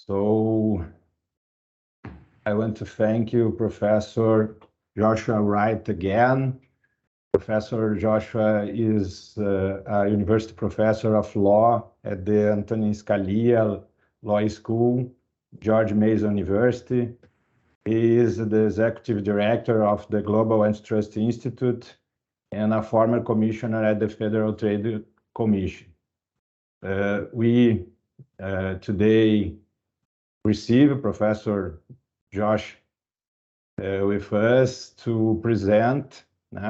So I want to thank you, Professor Joshua Wright, again. Professor Joshua is a university professor of law at the Antonin Scalia Law School, George Mason University. He is the executive director of the Global Antitruste Institute and a former commissioner at the Federal Trade Commission. We today receive Professor Josh with us to present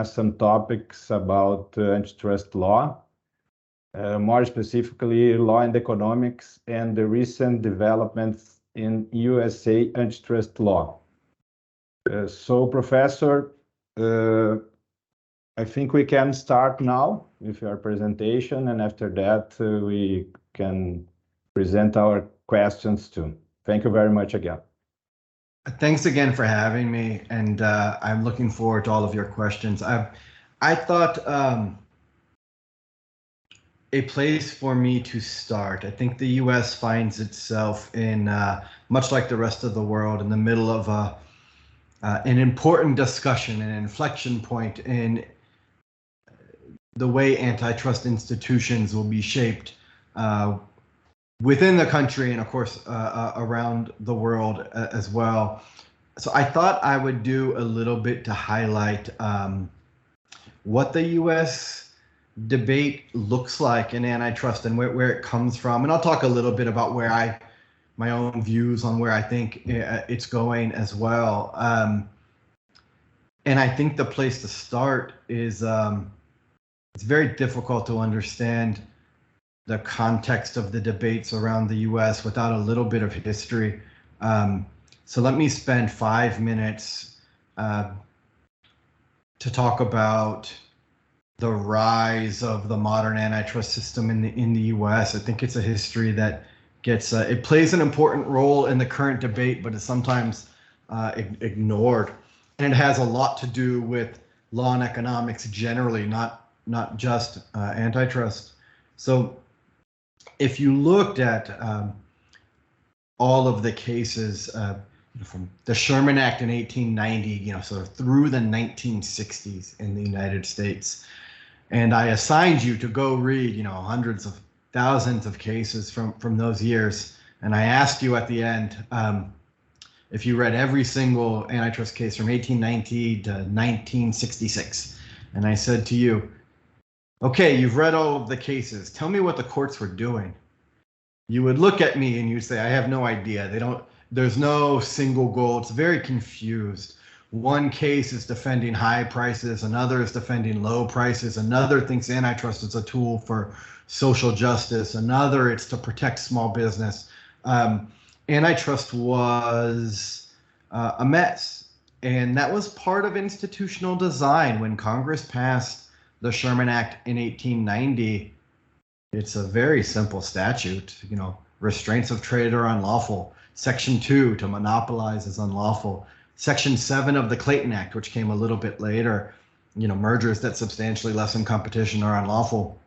some topics about antitrust law, more specifically law and economics and the recent developments in USA antitrust law. So Professor, I think we can start now with your presentation, and after that we can present our questions too. Thank you very much again. Thanks again for having me, and I'm looking forward to all of your questions. I thought a place for me to start. I think the U.S. finds itself in, much like the rest of the world, in the middle of an important discussion, an inflection point in the way antitrust institutions will be shaped within the country and, of course, around the world as well. So I thought I would do a little bit to highlight what the U.S. debate looks like in antitrust and where it comes from. And I'll talk a little bit about my own views on where I think it's going as well. And I think the place to start is it's very difficult to understand the context of the debates around the U.S. without a little bit of history. So let me spend 5 minutes to talk about the rise of the modern antitrust system in the U.S. I think it's a history that gets it plays an important role in the current debate, but is sometimes ignored, and it has a lot to do with law and economics generally, not just antitrust. So if you looked at all of the cases from the Sherman Act in 1890, sort of through the 1960s in the United States, and I assigned you to go read, hundreds of thousands of cases from those years, and I asked you at the end if you read every single antitrust case from 1890 to 1966, and I said to you, okay, you've read all of the cases. Tell me what the courts were doing. You would look at me and you'd say, I have no idea. There's no single goal. It's very confused. One case is defending high prices. Another is defending low prices. Another thinks antitrust is a tool for social justice. Another, it's to protect small business. Antitrust was a mess. And that was part of institutional design when Congress passed the Sherman Act in 1890. It's a very simple statute. Restraints of trade are unlawful. Section 2, to monopolize, is unlawful. Section 7 of the Clayton Act, which came a little bit later, mergers that substantially lessen competition are unlawful.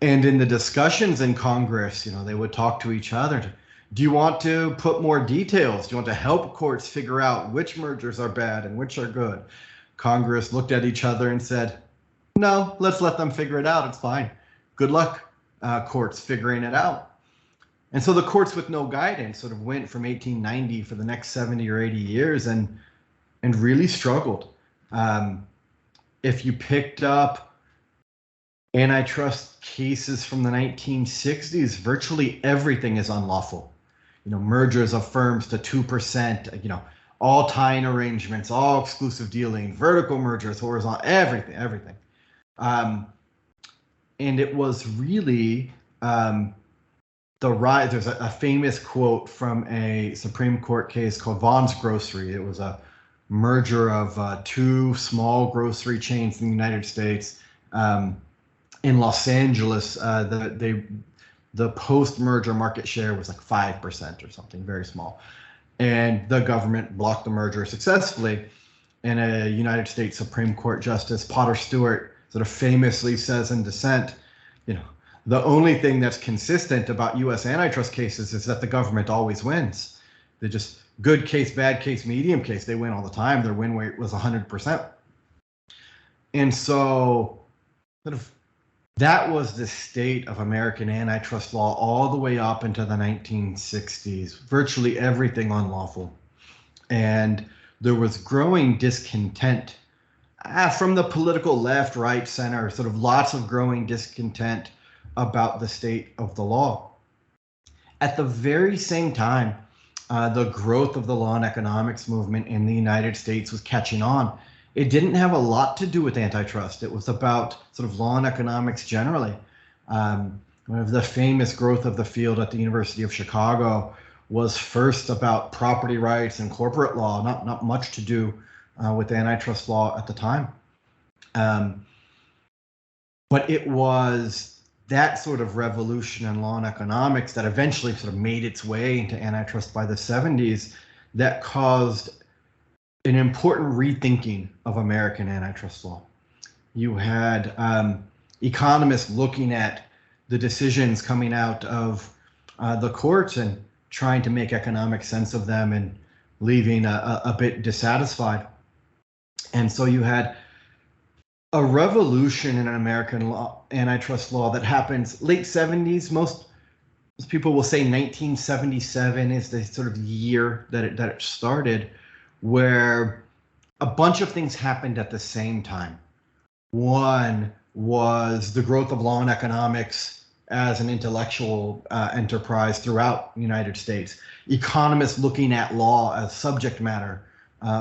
And in the discussions in Congress, they would talk to each other. Do you want to put more details? Do you want to help courts figure out which mergers are bad and which are good? Congress looked at each other and said, no, let's let them figure it out. It's fine. Good luck, courts, figuring it out. And so the courts with no guidance sort of went from 1890 for the next 70 or 80 years and really struggled. If you picked up antitrust cases from the 1960s, virtually everything is unlawful. Mergers of firms to 2%, all tying arrangements, all exclusive dealing, vertical mergers, horizontal, everything. And it was really the rise. There's a famous quote from a Supreme Court case called Vaughn's Grocery. It was a merger of two small grocery chains in the United States. In Los Angeles, the post-merger market share was like 5% or something, very small. And the government blocked the merger successfully. And a United States Supreme Court Justice, Potter Stewart, sort of famously says in dissent, The only thing that's consistent about U.S. antitrust cases is that the government always wins. They're just good case, bad case, medium case. They win all the time. Their win rate was 100%. And so sort of that was the state of American antitrust law all the way up into the 1960s, virtually everything unlawful. And there was growing discontent from the political left, right, center, sort of lots of growing discontent about the state of the law. At the very same time, the growth of the law and economics movement in the United States was catching on. It didn't have a lot to do with antitrust. It was about sort of law and economics generally. One of the famous growth of the field at the University of Chicago was first about property rights and corporate law, not much to do with antitrust law at the time. But it was that sort of revolution in law and economics that eventually sort of made its way into antitrust by the 70s that caused an important rethinking of American antitrust law. You had economists looking at the decisions coming out of the courts and trying to make economic sense of them and leaving a bit dissatisfied. And so you had a revolution in American law, antitrust law, that happens late 70s. Most people will say 1977 is the sort of year that it started, where a bunch of things happened at the same time. One was the growth of law and economics as an intellectual enterprise throughout the United States. Economists looking at law as subject matter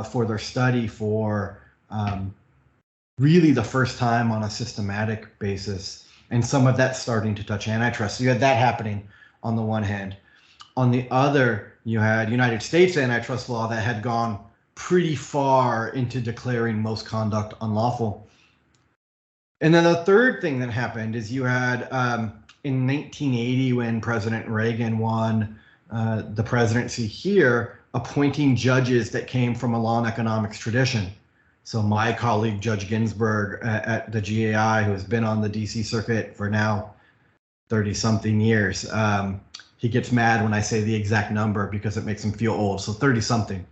for their study for really the first time on a systematic basis, and some of that starting to touch antitrust. So you had that happening on the one hand. On the other, you had United States antitrust law that had gone pretty far into declaring most conduct unlawful. And then the third thing that happened is you had in 1980, when President Reagan won the presidency here, appointing judges that came from a law and economics tradition. So my colleague, Judge Ginsburg at the GAI, who has been on the DC circuit for now 30-something years, he gets mad when I say the exact number because it makes him feel old. So 30-something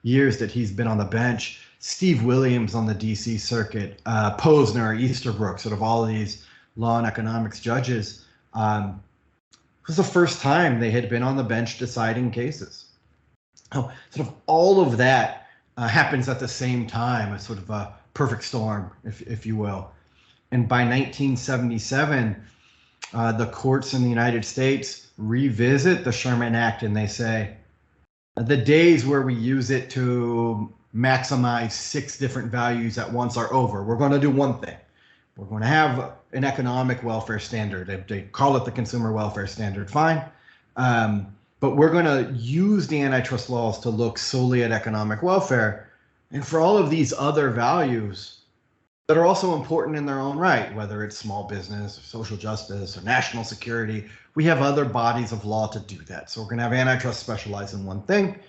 years that he's been on the bench. Steve Williams on the DC circuit, Posner, Easterbrook, sort of all of these law and economics judges. It was the first time they had been on the bench deciding cases. Oh, sort of all of that happens at the same time, a sort of a perfect storm, if you will. And by 1977, the courts in the United States revisit the Sherman Act and they say, the days where we use it to maximize 6 different values at once are over. We're going to do one thing. We're going to have an economic welfare standard. They call it the consumer welfare standard, fine. But we're going to use the antitrust laws to look solely at economic welfare. And for all of these other values that are also important in their own right, whether it's small business or social justice or national security, we have other bodies of law to do that. So we're going to have antitrust specialize in one thing,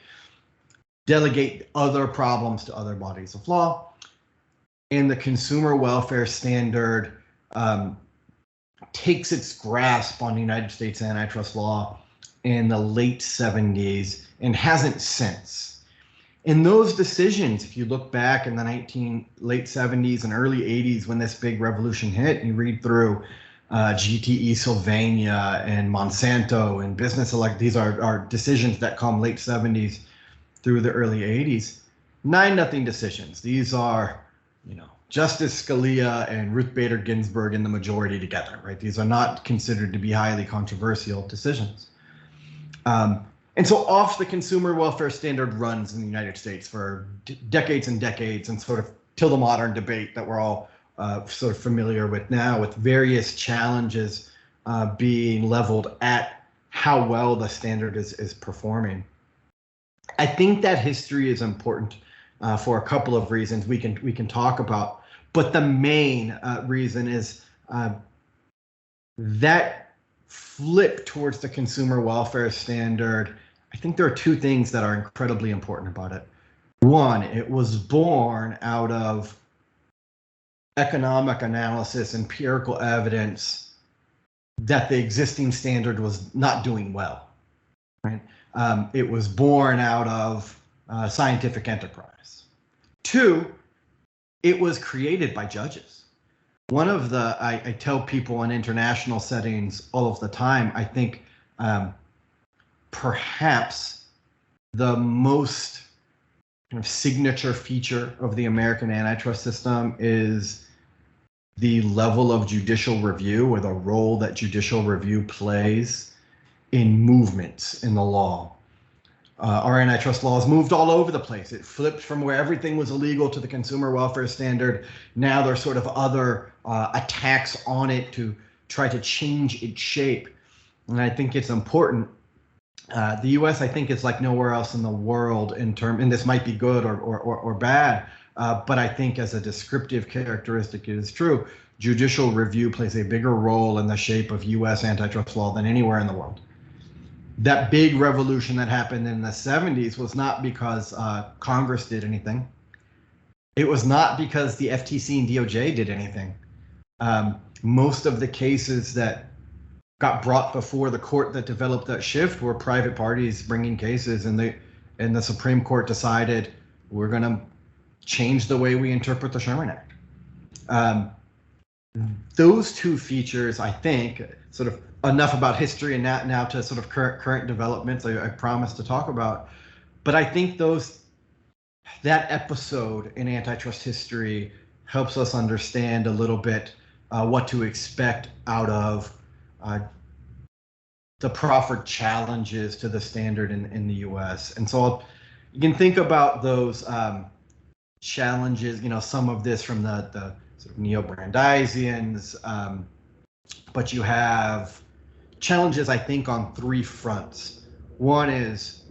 delegate other problems to other bodies of law. And the consumer welfare standard takes its grasp on United States antitrust law in the late 70s and hasn't since. In those decisions, if you look back in the late 70s and early 80s when this big revolution hit, and you read through GTE Sylvania and Monsanto and Business Elect, these are decisions that come late 70s through the early 80s. 9-0 decisions. These are, Justice Scalia and Ruth Bader Ginsburg in the majority together, right? These are not considered to be highly controversial decisions. And so off the consumer welfare standard runs in the United States for decades and decades, and sort of till the modern debate that we're all sort of familiar with now, with various challenges being leveled at how well the standard is performing. I think that history is important for a couple of reasons we can talk about, but the main reason is that flip towards the consumer welfare standard. I think there are 2 things that are incredibly important about it. One, it was born out of economic analysis, empirical evidence that the existing standard was not doing well, right? It was born out of scientific enterprise. Two, it was created by judges. One of the, I tell people in international settings all of the time, I think perhaps the most kind of signature feature of the American antitrust system is the level of judicial review, or the role that judicial review plays in movements in the law. Our antitrust laws moved all over the place. It flipped from where everything was illegal to the consumer welfare standard. Now there's sort of other attacks on it to try to change its shape. And I think it's important. The US, I think, is like nowhere else in the world in terms, and this might be good or bad, but I think as a descriptive characteristic, it is true. Judicial review plays a bigger role in the shape of US antitrust law than anywhere in the world. That big revolution that happened in the 70s was not because Congress did anything. It was not because the FTC and DOJ did anything. Most of the cases that got brought before the court that developed that shift were private parties bringing cases, and the Supreme Court decided we're going to change the way we interpret the Sherman Act. Those two features, I think, sort of enough about history, and now to sort of current developments I promised to talk about. But I think that episode in antitrust history helps us understand a little bit what to expect out of the proffered challenges to the standard in the US. And so you can think about those challenges, some of this from the sort of neo-Brandeisians, but you have challenges, I think, on three fronts. One is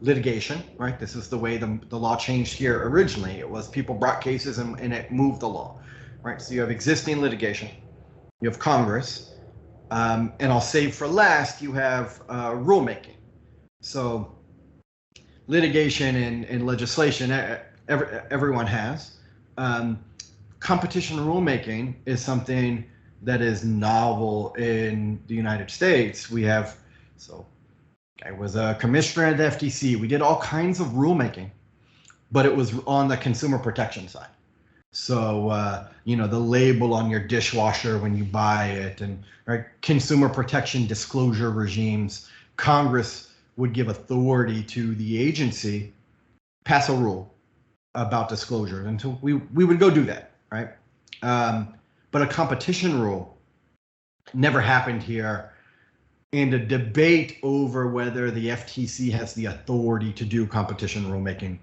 litigation, right? This is the way the law changed here originally. It was people brought cases and it moved the law, right? So you have existing litigation, you have Congress, and I'll save for last, you have rulemaking. So litigation and legislation, everyone has. Competition rulemaking is something that is novel in the United States. We have, I was a commissioner at the FTC. We did all kinds of rulemaking, but it was on the consumer protection side. So, the label on your dishwasher when you buy it, and right, consumer protection disclosure regimes. Congress would give authority to the agency, pass a rule about disclosure, and so we would go do that, right? But a competition rule never happened here, and a debate over whether the FTC has the authority to do competition rulemaking.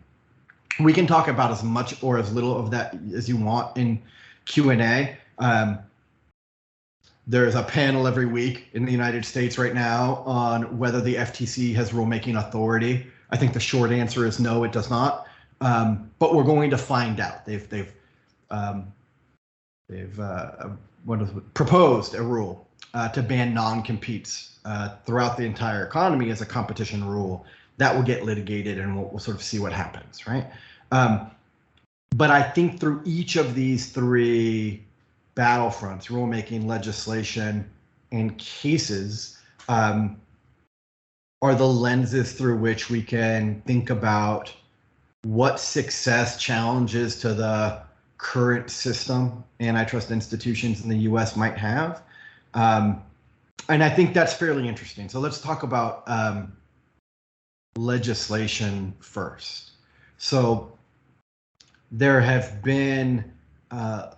We can talk about as much or as little of that as you want in Q&A. There's a panel every week in the United States right now on whether the FTC has rulemaking authority. I think the short answer is no, it does not. But we're going to find out. They've proposed a rule to ban non-competes throughout the entire economy as a competition rule. That will get litigated, and we'll sort of see what happens, right? But I think through each of these three battlefronts, rulemaking, legislation, and cases, are the lenses through which we can think about what success challenges to the current system antitrust institutions in the US might have. And I think that's fairly interesting. So let's talk about legislation first. So there have been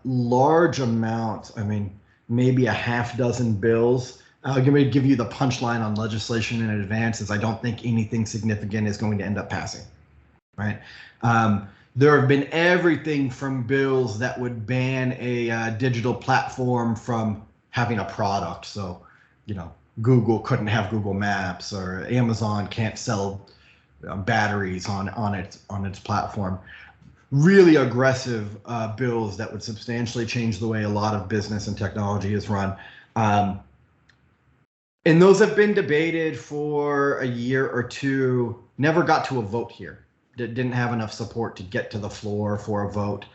large amounts, maybe a half dozen bills. I'm going to give you the punchline on legislation in advance, as I don't think anything significant is going to end up passing, right? There have been everything from bills that would ban a digital platform from having a product. So, Google couldn't have Google Maps, or Amazon can't sell batteries on its platform. Really aggressive bills that would substantially change the way a lot of business and technology is run. And those have been debated for a year or two, never got to a vote here. Didn't have enough support to get to the floor for a vote.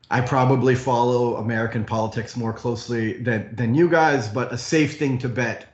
I probably follow American politics more closely than you guys, but a safe thing to bet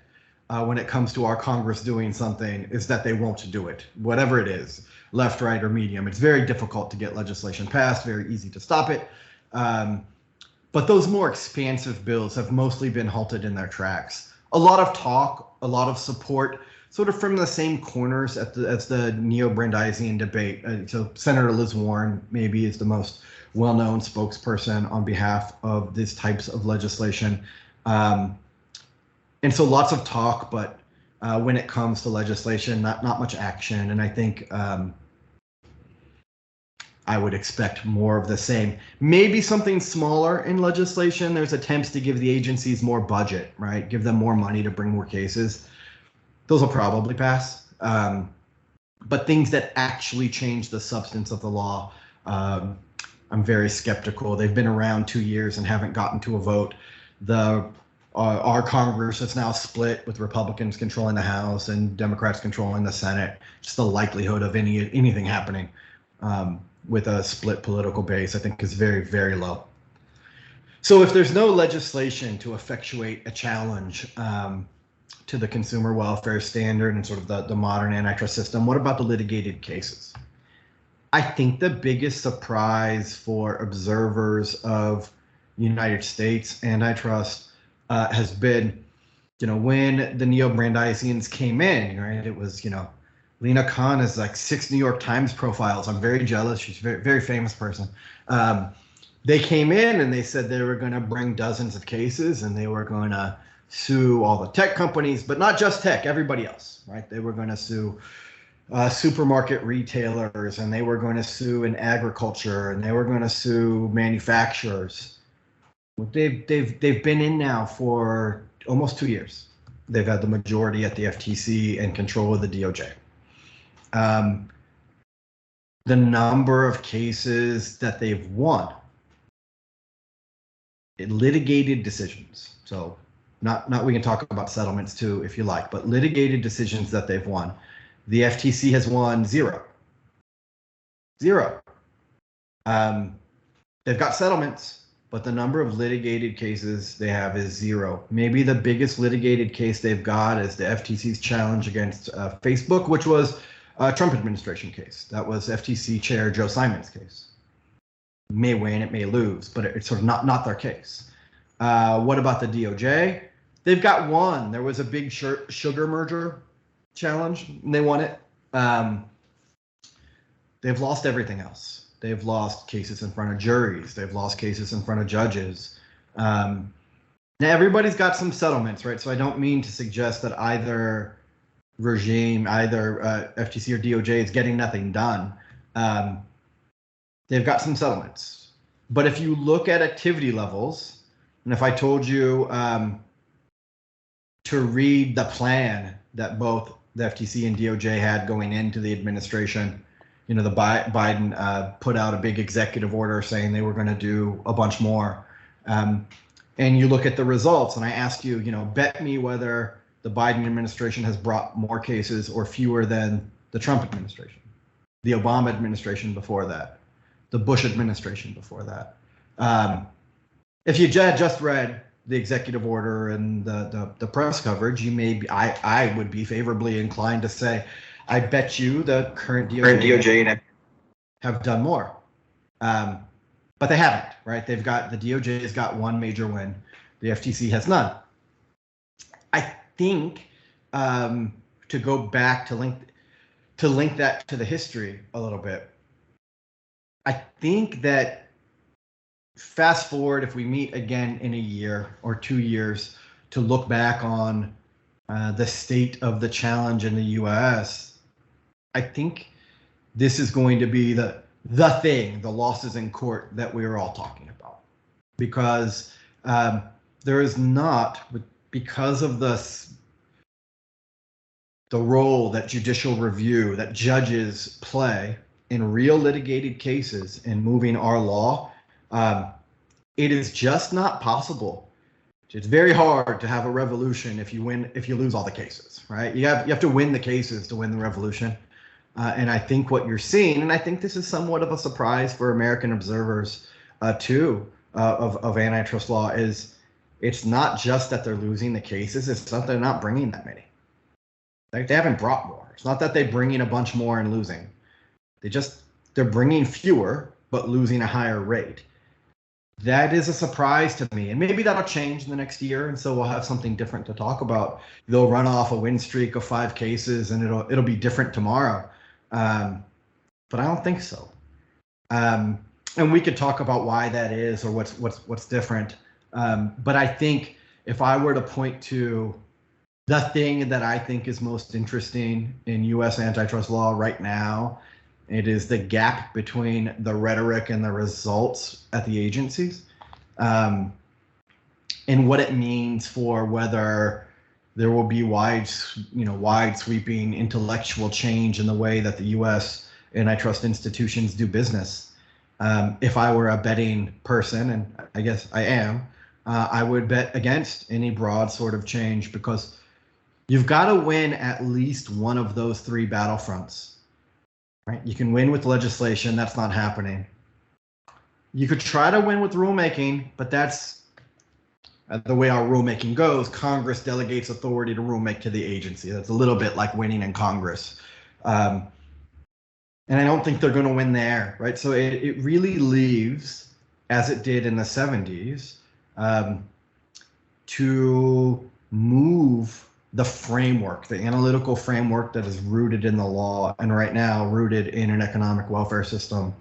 when it comes to our Congress doing something is that they won't do it, whatever it is, left, right, or medium. It's very difficult to get legislation passed, very easy to stop it. But those more expansive bills have mostly been halted in their tracks. A lot of talk, a lot of support, sort of from the same corners as the neo-Brandeisian debate. So Senator Liz Warren maybe is the most well-known spokesperson on behalf of these types of legislation. And so lots of talk, but when it comes to legislation, not much action. And I think I would expect more of the same. Maybe something smaller in legislation. There's attempts to give the agencies more budget, right? Give them more money to bring more cases. Those will probably pass. But things that actually change the substance of the law, I'm very skeptical. They've been around 2 years and haven't gotten to a vote. Our Congress is now split with Republicans controlling the House and Democrats controlling the Senate. Just the likelihood of anything happening with a split political base, I think, is very, very low. So if there's no legislation to effectuate a challenge to the consumer welfare standard and sort of the modern antitrust system, what about the litigated cases? I think the biggest surprise for observers of United States antitrust has been, when the neo-Brandeisians came in, right? It was, Lena Khan is like 6 New York Times profiles. I'm very jealous. She's a very, very famous person. They came in and they said they were going to bring dozens of cases and they were going to sue all the tech companies, but not just tech, everybody else, right? They were going to sue supermarket retailers, and they were going to sue in agriculture, and they were going to sue manufacturers. They've been in now for almost 2 years. They've had the majority at the FTC and control of the DOJ. The number of cases that they've won, litigated decisions. So not we can talk about settlements too if you like, but litigated decisions that they've won. The FTC has won 0. They've got settlements, but the number of litigated cases they have is 0. Maybe the biggest litigated case they've got is the FTC's challenge against Facebook, which was a Trump administration case. That was FTC Chair Joe Simon's case. It may win, it may lose, but it's sort of not their case. What about the DOJ? They've got one. There was a big sugar merger challenge, and they won it. They've lost everything else. They've lost cases in front of juries. They've lost cases in front of judges. Now everybody's got some settlements, right? So I don't mean to suggest that either regime, either FTC or DOJ, is getting nothing done. They've got some settlements. But if you look at activity levels, and if I told you to read the plan that both the FTC and DOJ had going into the administration, the Biden put out a big executive order saying they were going to do a bunch more. And you look at the results, and I ask you, bet me whether the Biden administration has brought more cases or fewer than the Trump administration, the Obama administration before that, the Bush administration before that. If you just read the executive order and the press coverage, I would be favorably inclined to say, I bet you the current DOJ have done more, but they haven't, right? The DOJ has got one major win, the FTC has none. I think to go back to link that to the history a little bit, I think that fast forward, if we meet again in a year or 2 years to look back on the state of the challenge in the U.S., I think this is going to be the losses in court that we are all talking about, because there is not, because of the role that judicial review, that judges play in real litigated cases in moving our law. It is just not possible. It's very hard to have a revolution if you lose all the cases, right? You have to win the cases to win the revolution. And I think what you're seeing, and I think this is somewhat of a surprise for American observers, too, of antitrust law is it's not just that they're losing the cases, it's not they're not bringing that many. Like they haven't brought more. It's not that they're bringing a bunch more and losing. They're bringing fewer, but losing a higher rate. That is a surprise to me, and maybe that'll change in the next year, and so we'll have something different to talk about. They'll run off a win streak of 5 cases, and it'll be different tomorrow. But I don't think so. And we could talk about why that is or what's different. But I think if I were to point to the thing that I think is most interesting in U.S. antitrust law right now, it is the gap between the rhetoric and the results at the agencies, and what it means for whether there will be wide sweeping intellectual change in the way that the U.S. antitrust institutions do business. If I were a betting person, and I guess I am, I would bet against any broad sort of change, because you've got to win at least one of those 3 battlefronts. Right? You can win with legislation, that's not happening. You could try to win with rulemaking, but that's the way our rulemaking goes. Congress delegates authority to rulemaking to the agency. That's a little bit like winning in Congress. And I don't think they're going to win there, right? So it really leaves, as it did in the 70s, to move the framework, the analytical framework that is rooted in the law, and right now rooted in an economic welfare system,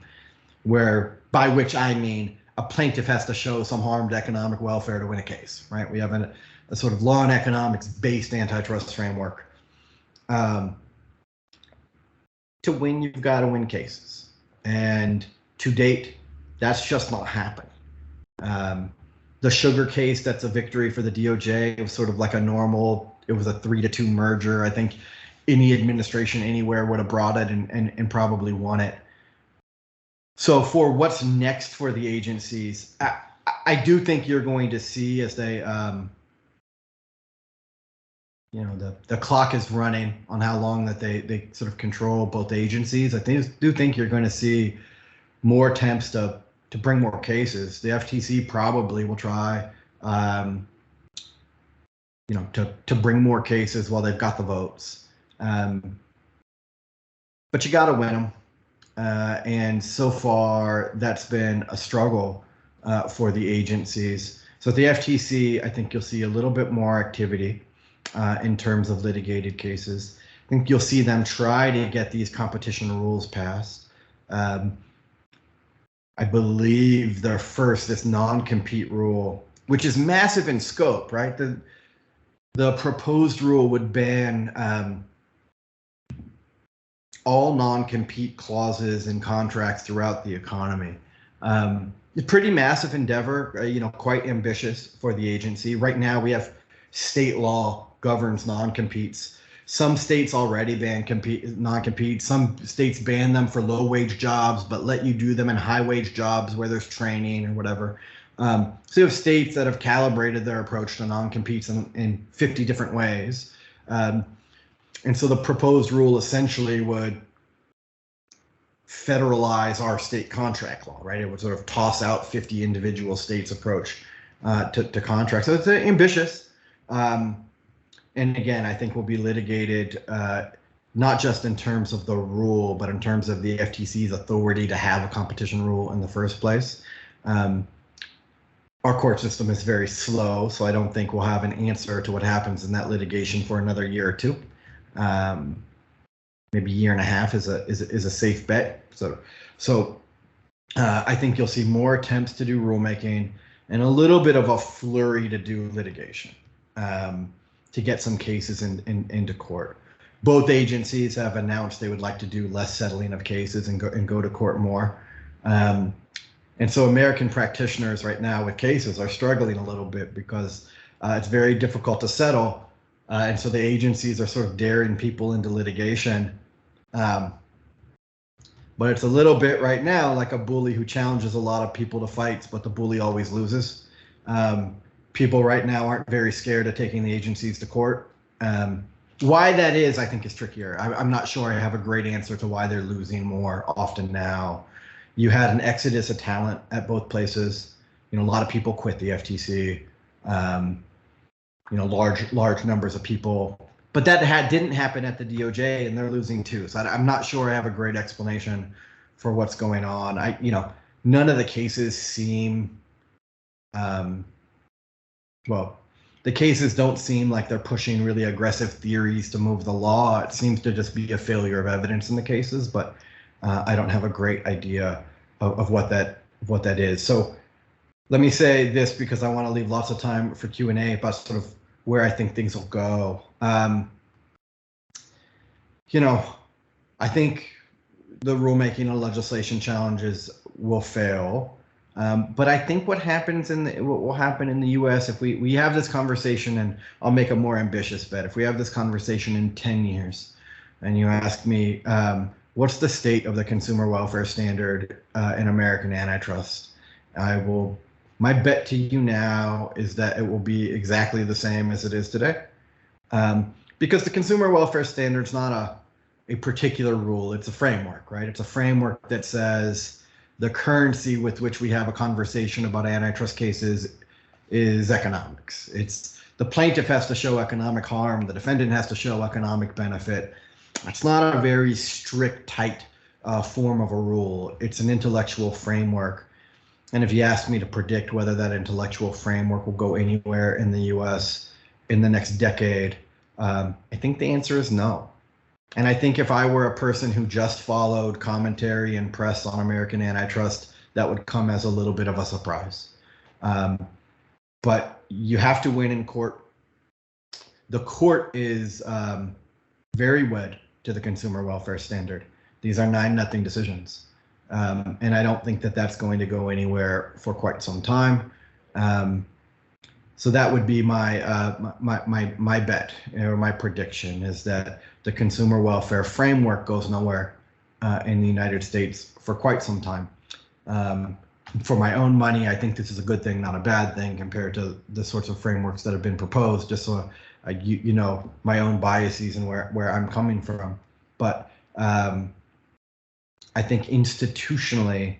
where, by which I mean a plaintiff has to show some harm to economic welfare to win a case, right? We have a sort of law and economics based antitrust framework. To win, you've got to win cases. And to date, that's just not happened. The sugar case, that's a victory for the DOJ. It was sort of like a normal, it was a 3-2 merger. I think any administration anywhere would have brought it and probably won it. So for what's next for the agencies, I do think you're going to see, as they, the clock is running on how long that they sort of control both agencies. I do think you're going to see more attempts to bring more cases. The FTC probably will try, to bring more cases while they've got the votes. But you got to win them. And so far, that's been a struggle for the agencies. So at the FTC, I think you'll see a little bit more activity in terms of litigated cases. I think you'll see them try to get these competition rules passed. I believe this non-compete rule, which is massive in scope, right? The proposed rule would ban all non-compete clauses in contracts throughout the economy. It's a pretty massive endeavor, quite ambitious for the agency. Right now, we have state law governs non-competes. Some states already ban non-compete. Some states ban them for low-wage jobs, but let you do them in high-wage jobs where there's training or whatever. So you have states that have calibrated their approach to non-competes in 50 different ways. And so the proposed rule essentially would federalize our state contract law, right? It would sort of toss out 50 individual states' approach to contracts. So it's ambitious. And again, I think will be litigated not just in terms of the rule, but in terms of the FTC's authority to have a competition rule in the first place. Our court system is very slow, so I don't think we'll have an answer to what happens in that litigation for another year or two. Maybe a year and a half is a safe bet. So I think you'll see more attempts to do rulemaking and a little bit of a flurry to do litigation to get some cases into court. Both agencies have announced they would like to do less settling of cases and go to court more. And so American practitioners right now with cases are struggling a little bit because it's very difficult to settle. And so the agencies are sort of daring people into litigation. But it's a little bit right now like a bully who challenges a lot of people to fights, but the bully always loses. People right now aren't very scared of taking the agencies to court. Why that is, I think, is trickier. I'm not sure I have a great answer to why they're losing more often now. you had an exodus of talent at both places. A lot of people quit the FTC. Large numbers of people, but that didn't happen at the DOJ, and they're losing too. So I'm not sure I have a great explanation for what's going on. None of the cases seem, the cases don't seem like they're pushing really aggressive theories to move the law. It seems to just be a failure of evidence in the cases, but I don't have a great idea of what that is. So let me say this, because I want to leave lots of time for Q&A about sort of where I think things will go. I think the rulemaking and legislation challenges will fail. But I think what will happen in the U.S. if we have this conversation, and I'll make a more ambitious bet. If we have this conversation in 10 years, and you ask me, what's the state of the consumer welfare standard in American antitrust? My bet to you now is that it will be exactly the same as it is today, because the consumer welfare standard is not a particular rule. It's a framework, right? It's a framework that says the currency with which we have a conversation about antitrust cases is economics. It's the plaintiff has to show economic harm, the defendant has to show economic benefit. It's not a very strict, tight form of a rule. It's an intellectual framework. And if you ask me to predict whether that intellectual framework will go anywhere in the US in the next decade, I think the answer is no. And I think if I were a person who just followed commentary and press on American antitrust, that would come as a little bit of a surprise. But you have to win in court. The court is very wed to the consumer welfare standard. These are 9-0 decisions. And I don't think that that's going to go anywhere for quite some time. So that would be my bet, or my prediction, is that the consumer welfare framework goes nowhere in the United States for quite some time. For my own money, I think this is a good thing, not a bad thing, compared to the sorts of frameworks that have been proposed, just so my own biases and where I'm coming from. But I think institutionally,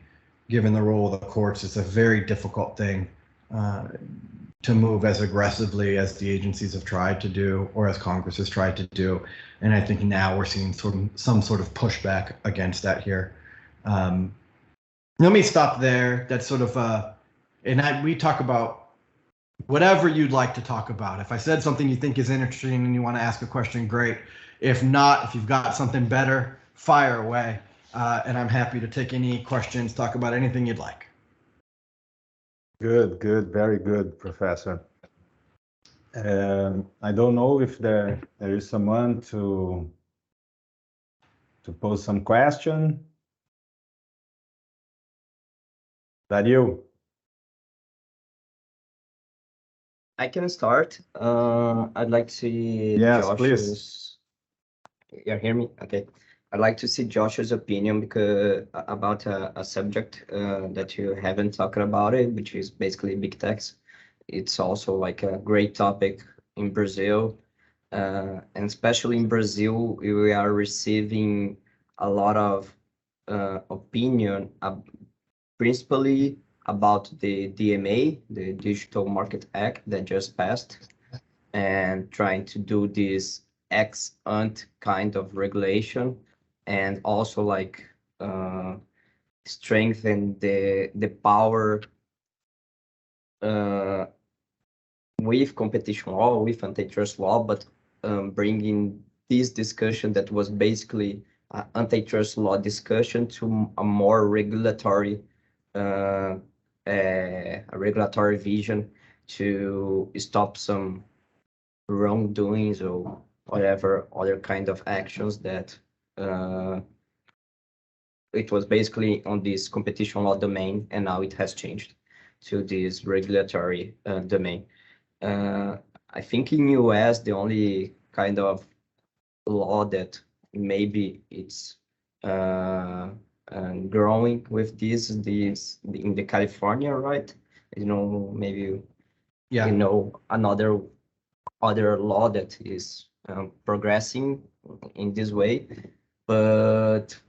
given the role of the courts, it's a very difficult thing to move as aggressively as the agencies have tried to do, or as Congress has tried to do. And I think now we're seeing some sort of pushback against that here. Let me stop there. That's sort of, we talk about whatever you'd like to talk about. If I said something you think is interesting and you want to ask a question, great. If not, if you've got something better, fire away. And I'm happy to take any questions, talk about anything you'd like. Good, very good, Professor. I don't know if there is someone to pose some question. That you? I can start. I'd like to see Josh's. Please. You hear me? Okay. I'd like to see Josh's opinion about a subject that you haven't talked about it, which is basically big techs. It's also like a great topic in Brazil, and especially in Brazil, we are receiving a lot of opinion, principally about the DMA, the Digital Market Act that just passed, and trying to do this ex-ante kind of regulation, and also like strengthen the power with competition law, with antitrust law, but bringing this discussion that was basically antitrust law discussion to a more regulatory vision to stop some wrongdoings or whatever other kind of actions that it was basically on this competition law domain, and now it has changed to this regulatory domain. I think in US, the only kind of law that maybe it's growing with this in the California, right? Maybe another law that is progressing in this way, but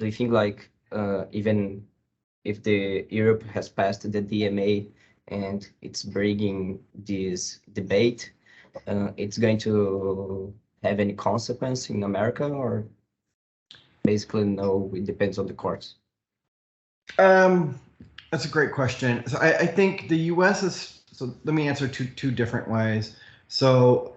do you think like even if the Europe has passed the DMA and it's bringing this debate, it's going to have any consequence in America, or basically no, it depends on the courts? That's a great question. So I think the U.S. is, so let me answer two different ways. So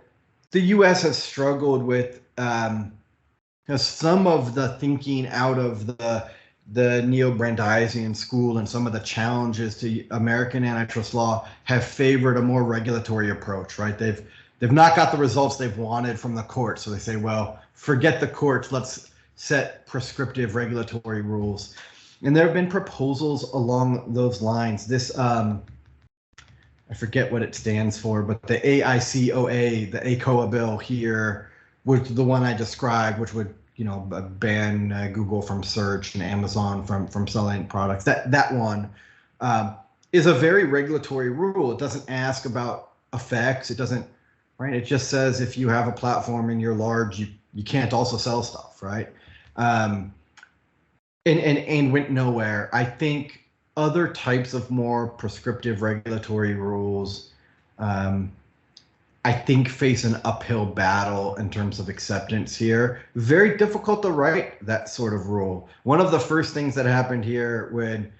the U.S. has struggled with some of the thinking out of the neo-Brandeisian school, and some of the challenges to American antitrust law have favored a more regulatory approach, right? They've not got the results they've wanted from the court, so they say, well, forget the courts, let's set prescriptive regulatory rules. And there have been proposals along those lines. This, I forget what it stands for, but the AICOA, the ACOA bill here, was the one I described, which would, you know, ban Google from search and Amazon from selling products. That one is a very regulatory rule. It doesn't ask about effects. It doesn't, right? It just says if you have a platform and you're large, you can't also sell stuff, right? And went nowhere. I think other types of more prescriptive regulatory rules, I think, face an uphill battle in terms of acceptance here. Very difficult to write that sort of rule. One of the first things that happened here when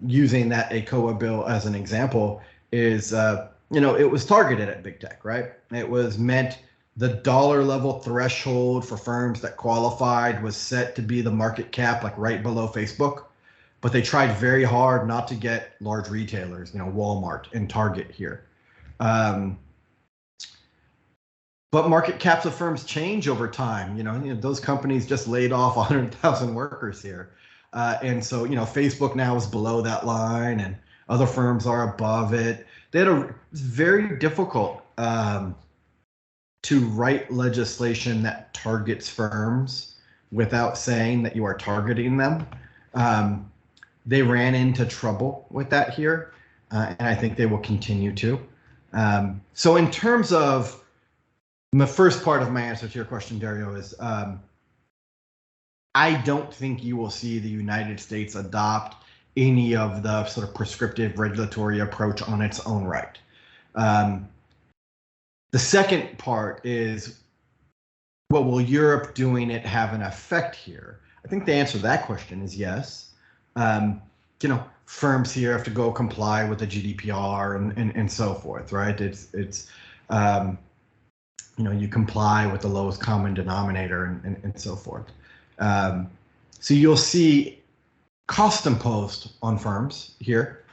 using that ACOA bill as an example is, you know, it was targeted at big tech, right? It was meant the dollar level threshold for firms that qualified was set to be the market cap, like right below Facebook. But they tried very hard not to get large retailers, you know, Walmart and Target here. But market caps of firms change over time. You know, those companies just laid off 100,000 workers here. And so, you know, Facebook now is below that line and other firms are above it. It's very difficult to write legislation that targets firms without saying that you are targeting them. They ran into trouble with that here, and I think they will continue to. So in terms of the first part of my answer to your question, Dario, is I don't think you will see the United States adopt any of the sort of prescriptive regulatory approach on its own right. The second part is, well, will Europe doing it have an effect here? I think the answer to that question is yes. You know, firms here have to go comply with the GDPR and so forth, right? It's you know, you comply with the lowest common denominator and so forth. So you'll see cost imposed on firms here.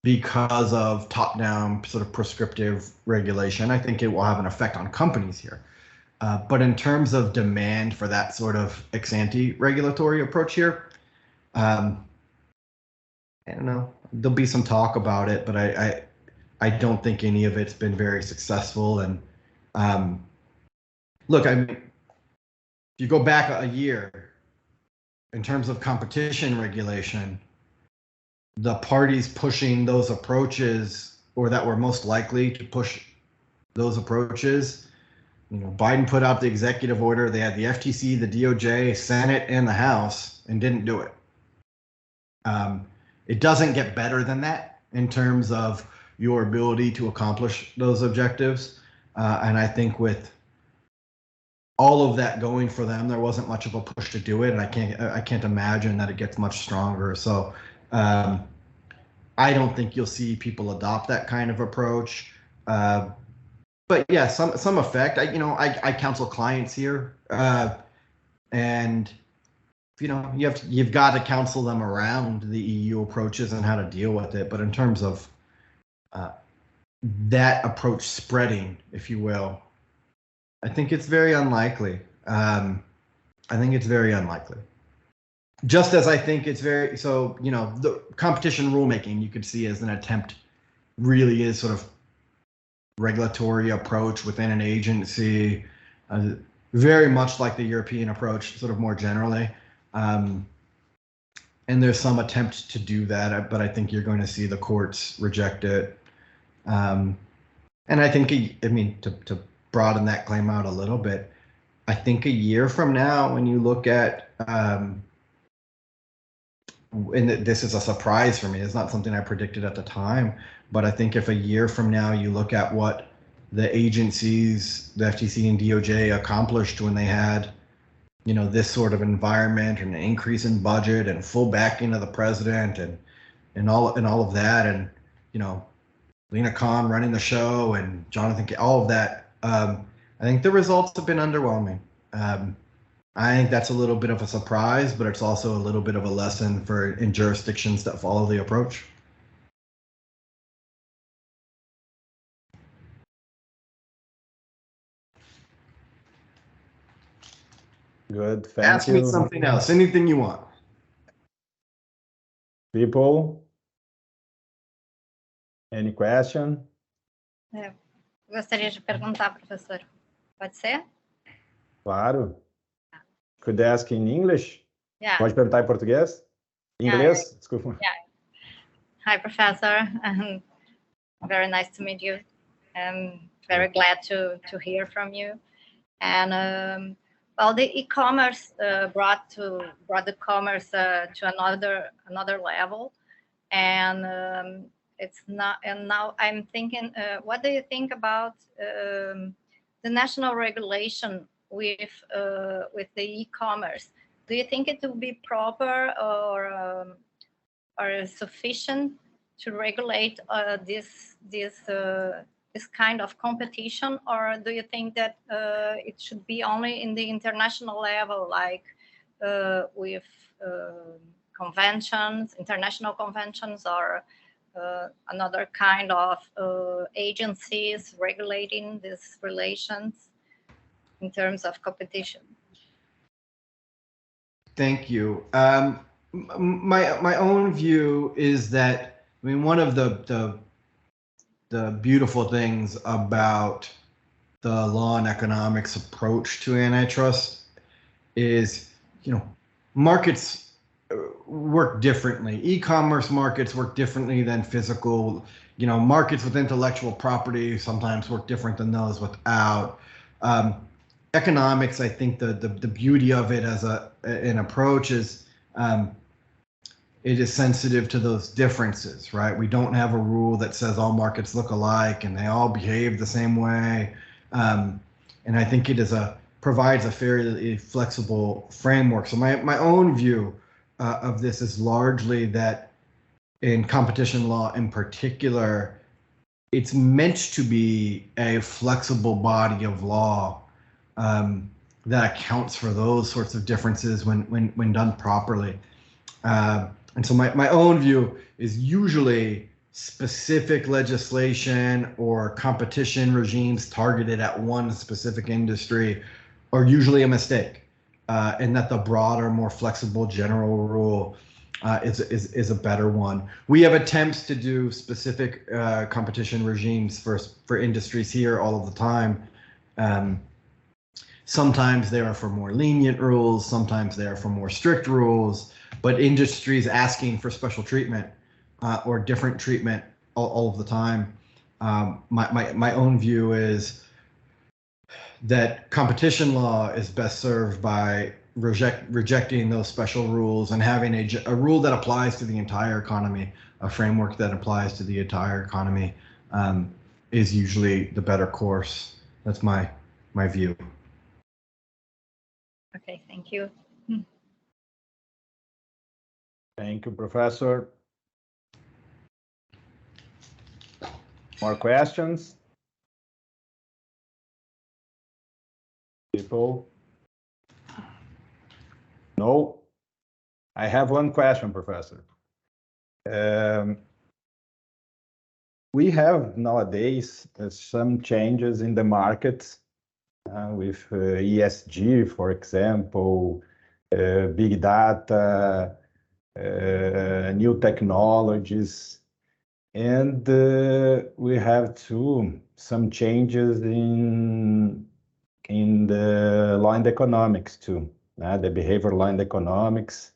Because of top-down sort of prescriptive regulation. I think it will have an effect on companies here. But in terms of demand for that sort of ex-ante regulatory approach here, I don't know. There'll be some talk about it, but I don't think any of it's been very successful. And look, I mean, if you go back a year, in terms of competition regulation, the parties pushing those approaches, or that were most likely to push those approaches, you know, Biden put out the executive order. They had the FTC, the DOJ, Senate, and the House, and didn't do it. It doesn't get better than that in terms of your ability to accomplish those objectives. And I think with all of that going for them, there wasn't much of a push to do it, and I can't imagine that it gets much stronger. So I don't think you'll see people adopt that kind of approach. But yeah, some effect. I counsel clients here, and you know, you've got to counsel them around the EU approaches and how to deal with it. But in terms of that approach spreading, if you will, I think it's very unlikely. Just as I think it's very, so, you know, the competition rulemaking you could see as an attempt really is sort of regulatory approach within an agency, very much like the European approach, sort of more generally. And there's some attempt to do that, but I think you're going to see the courts reject it. And I think, I mean, to broaden that claim out a little bit, I think a year from now, when you look at, and this is a surprise for me, it's not something I predicted at the time, but I think if a year from now you look at what the agencies, the FTC and DOJ accomplished when they had, you know, this sort of environment and an increase in budget and full backing of the president and all of that, and, you know, Lena Khan running the show and Jonathan, all of that, I think the results have been underwhelming. I think that's a little bit of a surprise, but it's also a little bit of a lesson in jurisdictions that follow the approach. Good, thank Ask you. me something else, anything you want. People, any question? Gostaria de perguntar, professor. Pode ser? Claro. Could ask in English? Yeah. Pode perguntar em português? Inglês? Desculpa. Yeah. Hi, Professor. Very nice to meet you. I'm very glad to hear from you. And well, the e-commerce brought the commerce to another level, and it's not. And now I'm thinking, what do you think about the national regulation with the e-commerce? Do you think it will be proper or sufficient to regulate this kind of competition, or do you think that it should be only in the international level, like with conventions, international conventions, or another kind of agencies regulating these relations in terms of competition? Thank you. My own view is that, I mean, one of the beautiful things about the law and economics approach to antitrust is, you know, markets work differently. E-commerce markets work differently than physical. You know, markets with intellectual property sometimes work different than those without. Economics, I think the beauty of it as an approach is it is sensitive to those differences, right? We don't have a rule that says all markets look alike and they all behave the same way. And I think it provides a fairly flexible framework. So my own view of this is largely that in competition law in particular, it's meant to be a flexible body of law that accounts for those sorts of differences when done properly. And so my own view is usually specific legislation or competition regimes targeted at one specific industry are usually a mistake, and that the broader, more flexible general rule is a better one. We have attempts to do specific competition regimes for industries here all of the time. Sometimes they are for more lenient rules, sometimes they are for more strict rules, but industries asking for special treatment or different treatment all of the time. My own view is that competition law is best served by rejecting those special rules and having a rule that applies to the entire economy, a framework that applies to the entire economy is usually the better course. That's my view. Okay, thank you. Thank you, Professor. More questions? People? No? I have one question, Professor. We have nowadays some changes in the market with ESG, for example, big data, new technologies, and we have some changes in the law and economics too, the behavior law and economics.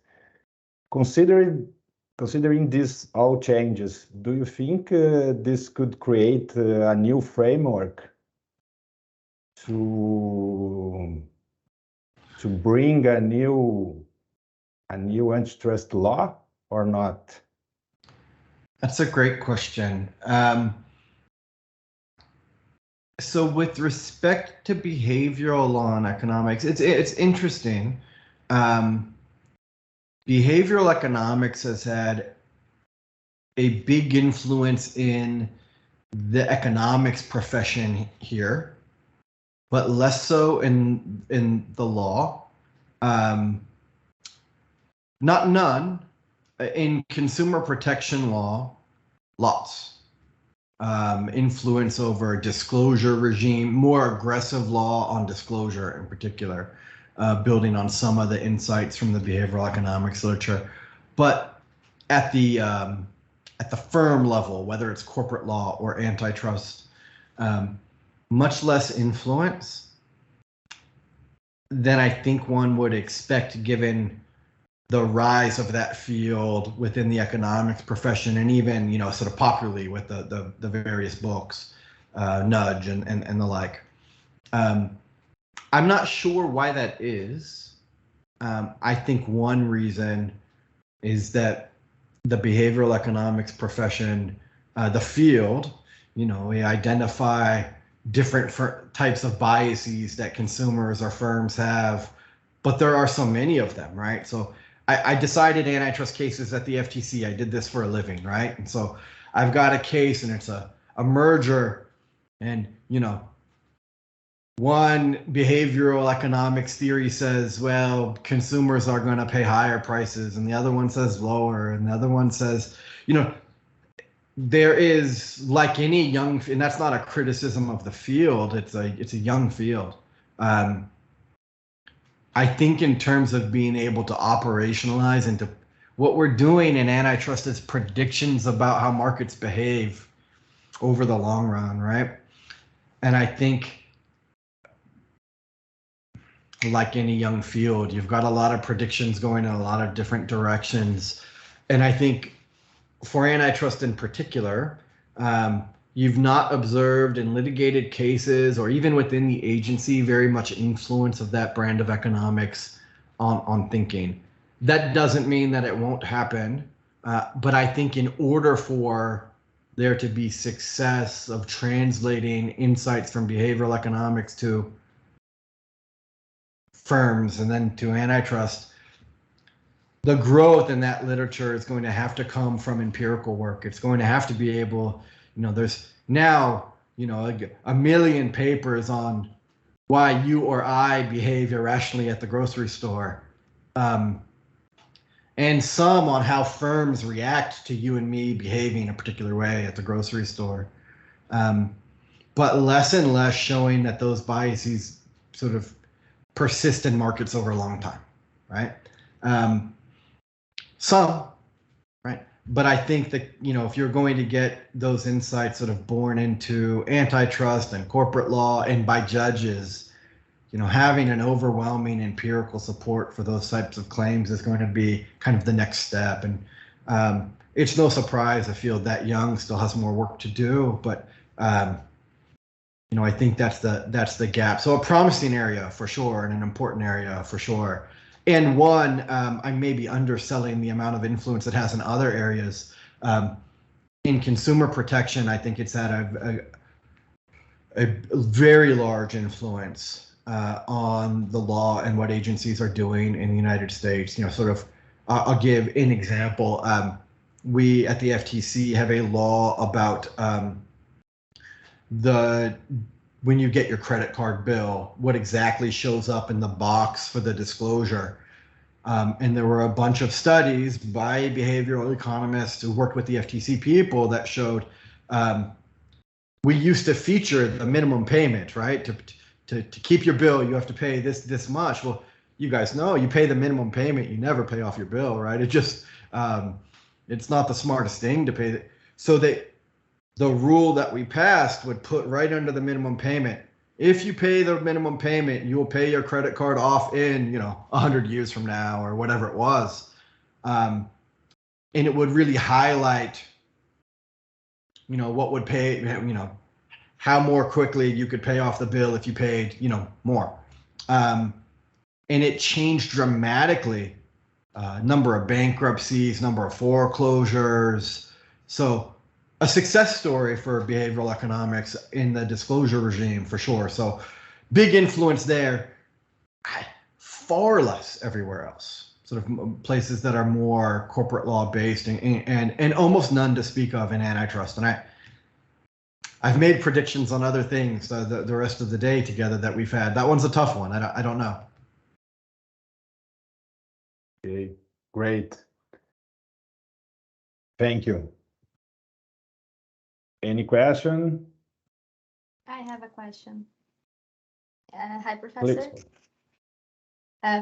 Considering these all changes, do you think this could create a new framework to to bring a new antitrust law or not? That's a great question. So with respect to behavioral law and economics, it's interesting. Behavioral economics has had a big influence in the economics profession here, but less so in the law. Not none. In consumer protection law, lots. Influence over disclosure regime, more aggressive law on disclosure in particular, building on some of the insights from the behavioral economics literature. But at the firm level, whether it's corporate law or antitrust, much less influence than I think one would expect given the rise of that field within the economics profession, and even, you know, sort of popularly with the various books, Nudge and the like. I'm not sure why that is. I think one reason is that the behavioral economics profession, the field, you know, we identify different types of biases that consumers or firms have, but there are so many of them, right? So I decided antitrust cases at the FTC. I did this for a living, right? And so I've got a case and it's a merger, and, you know, one behavioral economics theory says, well, consumers are going to pay higher prices, and the other one says lower, and the other one says, you know, there is, like any young, and that's not a criticism of the field, it's a young field. I think in terms of being able to operationalize into what we're doing in antitrust is predictions about how markets behave over the long run, right? And I think, like any young field, you've got a lot of predictions going in a lot of different directions. And I think for antitrust in particular, you've not observed in litigated cases or even within the agency very much influence of that brand of economics on thinking. That doesn't mean that it won't happen, but I think in order for there to be success of translating insights from behavioral economics to firms and then to antitrust, the growth in that literature is going to have to come from empirical work. It's going to have to be able, you know, there's now, you know, a million papers on why you or I behave irrationally at the grocery store, and some on how firms react to you and me behaving a particular way at the grocery store. But less and less showing that those biases sort of persist in markets over a long time, right? Some, right? But I think that, you know, if you're going to get those insights sort of born into antitrust and corporate law and by judges, you know, having an overwhelming empirical support for those types of claims is going to be kind of the next step. And it's no surprise a field that young still has more work to do, but you know, I think that's the gap. So a promising area for sure, and an important area for sure. And one, I may be underselling the amount of influence it has in other areas. In consumer protection, I think it's had a very large influence on the law and what agencies are doing in the United States. You know, sort of, I'll give an example. We at the FTC have a law about when you get your credit card bill, what exactly shows up in the box for the disclosure. And there were a bunch of studies by behavioral economists who worked with the FTC people that showed we used to feature the minimum payment, right? To keep your bill, you have to pay this much. Well, you guys know you pay the minimum payment, you never pay off your bill, right? It just, it's not the smartest thing to pay. So the rule that we passed would put right under the minimum payment. If you pay the minimum payment, you will pay your credit card off in, 100 years from now or whatever it was. And it would really highlight, what would pay, how more quickly you could pay off the bill if you paid, more. and it changed dramatically. Number of bankruptcies, number of foreclosures. So a success story for behavioral economics in the disclosure regime for sure. So big influence there, far less everywhere else. Sort of places that are more corporate law based and almost none to speak of in antitrust. And I've made predictions on other things the rest of the day together that we've had. That one's a tough one. I don't know. Okay, great. Thank you. Any question? I have a question. Hi, Professor. Please.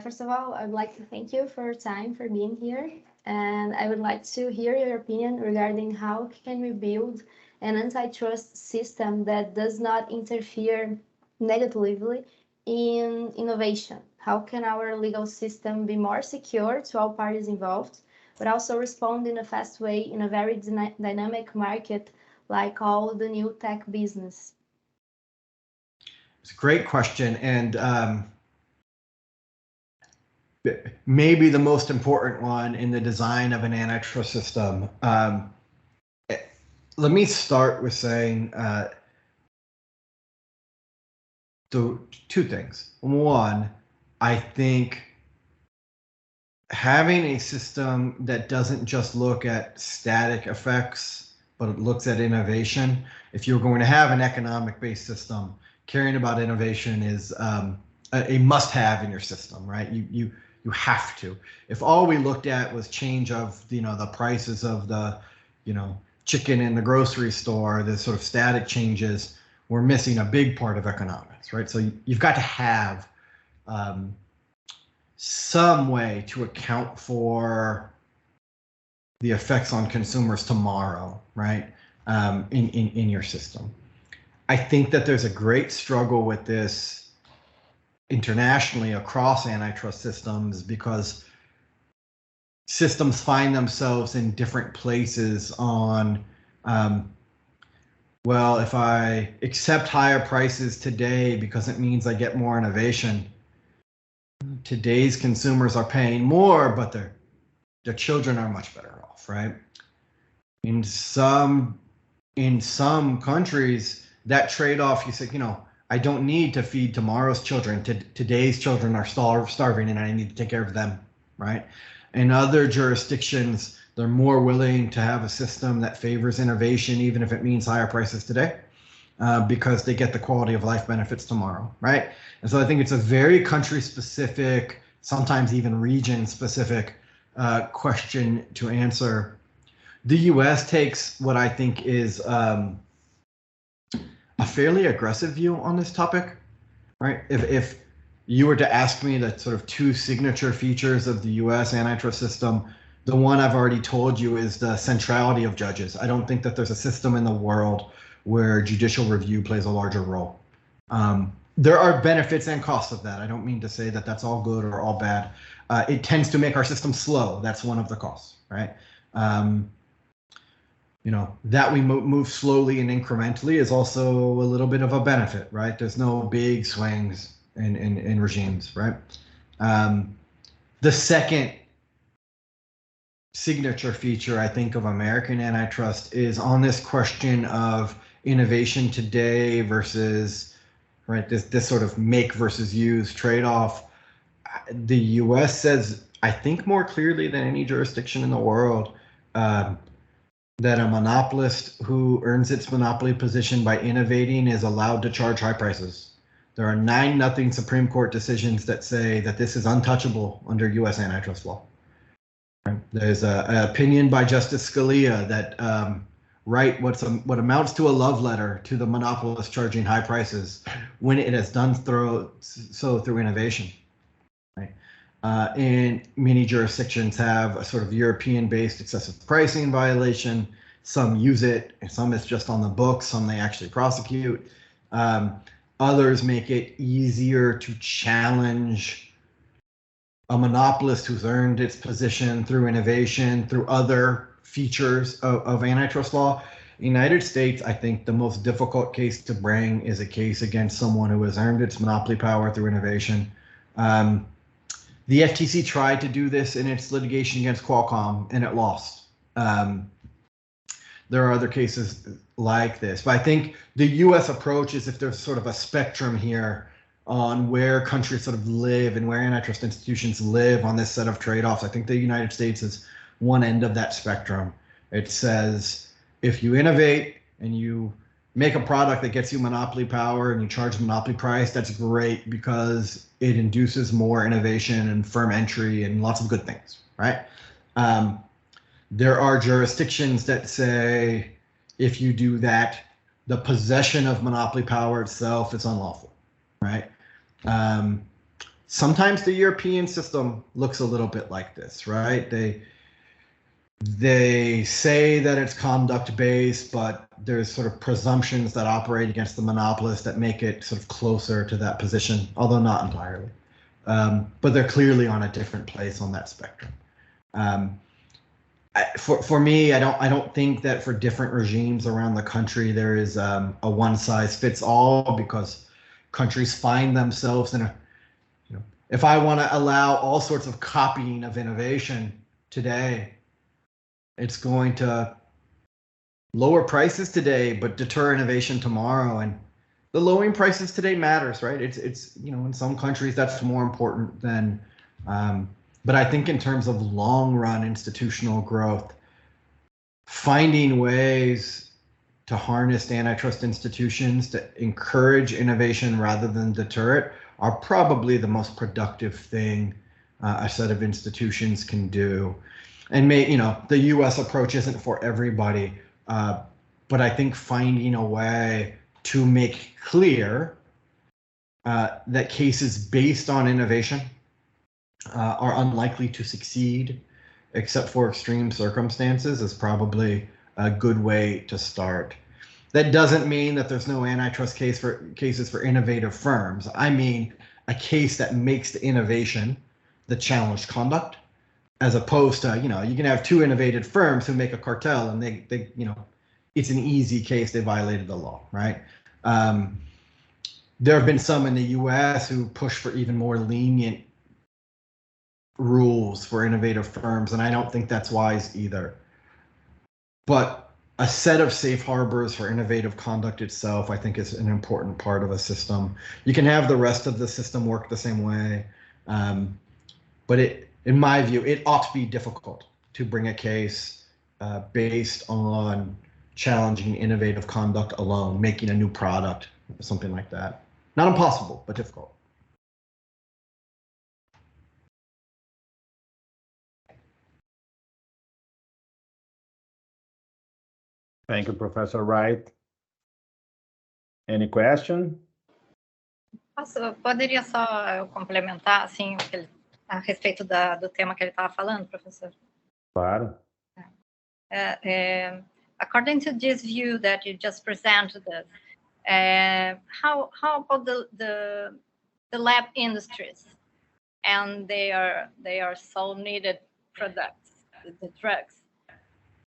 First of all, I would like to thank you for your time, for being here. And I would like to hear your opinion regarding how can we build an antitrust system that does not interfere negatively in innovation. How can our legal system be more secure to all parties involved, but also respond in a fast way in a very dynamic market like all the new tech business? It's a great question, and maybe the most important one in the design of an antitrust system. Let me start with saying two things. One, I think having a system that doesn't just look at static effects, but it looks at innovation. If you're going to have an economic-based system, caring about innovation is a must-have in your system, right? You have to. If all we looked at was change of the prices of the chicken in the grocery store, the sort of static changes, we're missing a big part of economics, right? So you've got to have some way to account for the effects on consumers tomorrow, right? In your system. I think that there's a great struggle with this internationally across antitrust systems because systems find themselves in different places on, well, if I accept higher prices today because it means I get more innovation, today's consumers are paying more, but their children are much better off, right? In some countries, that trade-off, you say, I don't need to feed tomorrow's children. Today's children are starving and I need to take care of them, right? In other jurisdictions, they're more willing to have a system that favors innovation, even if it means higher prices today, because they get the quality of life benefits tomorrow, right? And so I think it's a very country-specific, sometimes even region-specific question to answer. The US takes what I think is a fairly aggressive view on this topic, right? If you were to ask me the sort of two signature features of the US antitrust system, the one I've already told you is the centrality of judges. I don't think that there's a system in the world where judicial review plays a larger role. There are benefits and costs of that. I don't mean to say that that's all good or all bad. It tends to make our system slow. That's one of the costs, right? That we move slowly and incrementally is also a little bit of a benefit, right? There's no big swings in regimes, right? The second signature feature, I think, of American antitrust is on this question of innovation today versus, right, this sort of make versus use trade-off. The US says, I think more clearly than any jurisdiction in the world, that a monopolist who earns its monopoly position by innovating is allowed to charge high prices. There are 9-0 Supreme Court decisions that say that this is untouchable under US antitrust law. There's an opinion by Justice Scalia that write what amounts to a love letter to the monopolist charging high prices when it has done so through innovation. Right? And many jurisdictions have a sort of European-based excessive pricing violation. Some use it, and some it's just on the books. Some they actually prosecute. Others make it easier to challenge a monopolist who's earned its position through innovation, through other features of antitrust law. In the United States, I think the most difficult case to bring is a case against someone who has earned its monopoly power through innovation. The FTC tried to do this in its litigation against Qualcomm, and it lost. There are other cases like this, but I think the U.S. approach is if there's sort of a spectrum here on where countries sort of live and where antitrust institutions live on this set of trade-offs. I think the United States is one end of that spectrum. It says if you innovate and you make a product that gets you monopoly power and you charge monopoly price, that's great because it induces more innovation and firm entry and lots of good things, right? There are jurisdictions that say if you do that, the possession of monopoly power itself is unlawful, right? Sometimes the European system looks a little bit like this, right? They say that it's conduct-based, but there's sort of presumptions that operate against the monopolist that make it sort of closer to that position, although not entirely. But they're clearly on a different place on that spectrum. For me, I don't think that for different regimes around the country there is a one-size-fits-all, because countries find themselves in a, if I want to allow all sorts of copying of innovation today, it's going to lower prices today, but deter innovation tomorrow. And the lowering prices today matters, right? It's in some countries that's more important than, but I think in terms of long run institutional growth, finding ways to harness antitrust institutions to encourage innovation rather than deter it are probably the most productive thing a set of institutions can do. And the U.S. approach isn't for everybody, but I think finding a way to make clear that cases based on innovation are unlikely to succeed, except for extreme circumstances, is probably a good way to start. That doesn't mean that there's no antitrust cases for innovative firms. I mean a case that makes the innovation the challenged conduct, as opposed to, you can have two innovative firms who make a cartel and they it's an easy case, they violated the law, right? There have been some in the US who push for even more lenient rules for innovative firms, and I don't think that's wise either. But a set of safe harbors for innovative conduct itself, I think, is an important part of a system. You can have the rest of the system work the same way, but in my view, it ought to be difficult to bring a case based on challenging innovative conduct alone, making a new product, something like that. Not impossible, but difficult. Thank you, Professor Wright. Any question? Poderia só complementar assim, a respeito do tema que ele estava falando, professor? Claro. According to this view that you just presented us, how about the lab industries and they are so needed products, the drugs?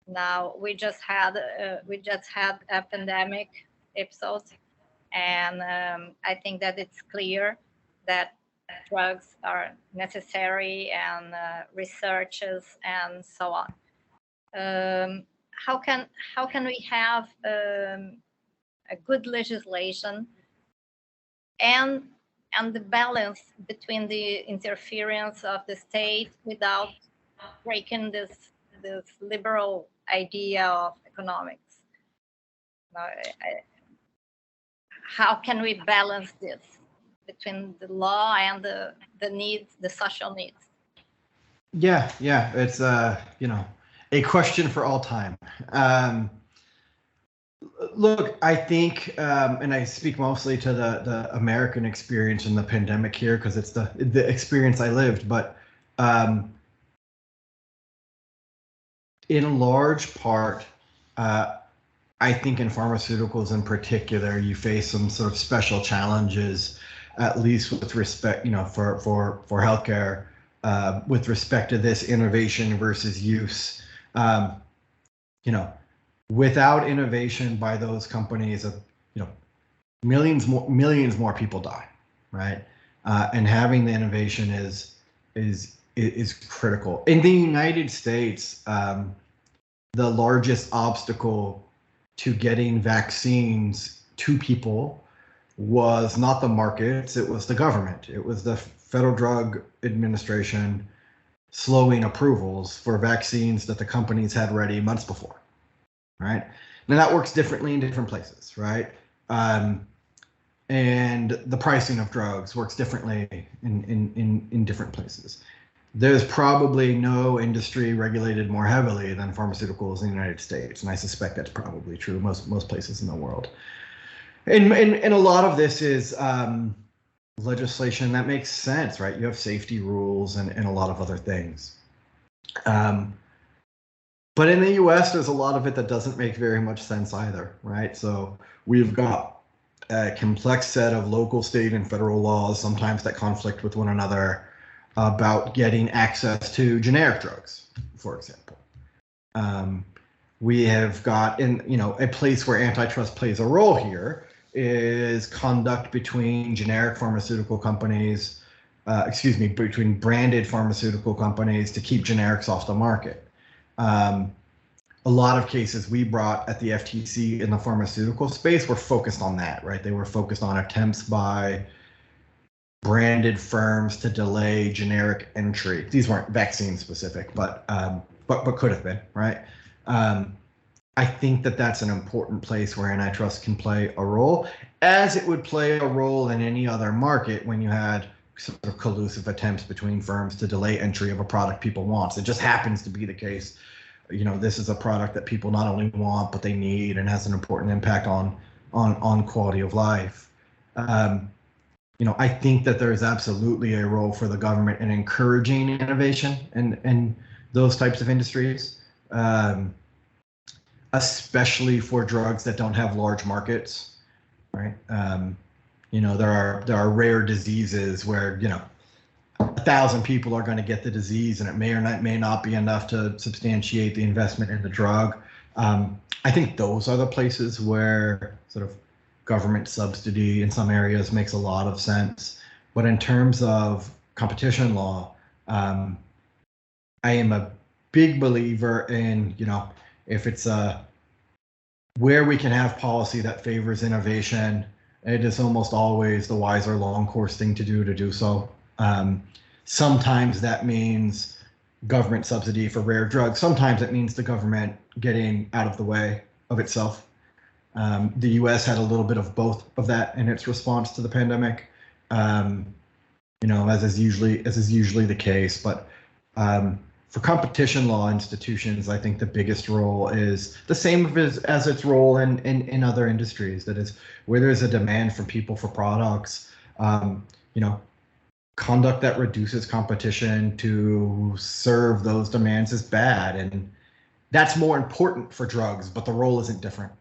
Now we just had a pandemic episode, and I think that it's clear that drugs are necessary and researches and so on. How can we have a good legislation and the balance between the interference of the state without breaking this liberal idea of economics? How can we balance this between the law and the needs, the social needs? Yeah, it's a question for all time. Look, I think, and I speak mostly to the American experience in the pandemic here because it's the experience I lived, but in large part, I think in pharmaceuticals in particular, you face some sort of special challenges, at least with respect, for healthcare, with respect to this innovation versus use. Without innovation by those companies, millions more people die, right? And having the innovation is is critical. In the United States, the largest obstacle to getting vaccines to people was not the markets, it was the government. It was the Federal Drug Administration slowing approvals for vaccines that the companies had ready months before, right? Now that works differently in different places, right? And the pricing of drugs works differently in different places. There's probably no industry regulated more heavily than pharmaceuticals in the United States, and I suspect that's probably true most places in the world. And a lot of this is legislation that makes sense, right? You have safety rules and a lot of other things. But in the US, there's a lot of it that doesn't make very much sense either, right? So we've got a complex set of local, state, and federal laws, sometimes that conflict with one another, about getting access to generic drugs, for example. We have got, a place where antitrust plays a role here is conduct between generic pharmaceutical companies, between branded pharmaceutical companies to keep generics off the market. A lot of cases we brought at the FTC in the pharmaceutical space were focused on that, right? They were focused on attempts by branded firms to delay generic entry. These weren't vaccine specific, but could have been, right? I think that that's an important place where antitrust can play a role, as it would play a role in any other market when you had sort of collusive attempts between firms to delay entry of a product people want. It just happens to be the case. This is a product that people not only want, but they need and has an important impact on quality of life. I think that there is absolutely a role for the government in encouraging innovation and those types of industries, especially for drugs that don't have large markets, right? There are rare diseases where 1,000 people are going to get the disease, and it may not be enough to substantiate the investment in the drug. I think those are the places where sort of government subsidy in some areas makes a lot of sense. But in terms of competition law, I am a big believer in, if it's where we can have policy that favors innovation, it is almost always the wiser long course thing to do so. Sometimes that means government subsidy for rare drugs. Sometimes it means the government getting out of the way of itself. The U.S. had a little bit of both of that in its response to the pandemic, as is usually the case. But for competition law institutions, I think the biggest role is the same as its role in other industries. That is, where there's a demand from people for products, conduct that reduces competition to serve those demands is bad, and that's more important for drugs, but the role isn't different.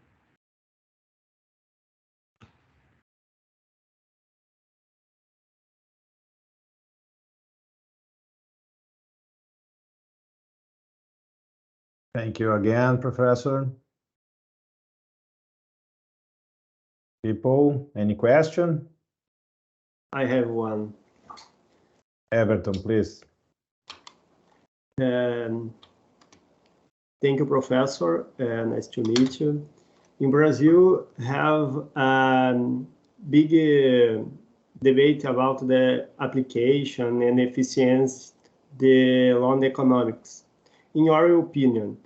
Thank you again, Professor. People, any question? I have one. Everton, please. Thank you, Professor. Nice to meet you. In Brazil, have a big debate about the application and efficiency the law economics. In your opinion,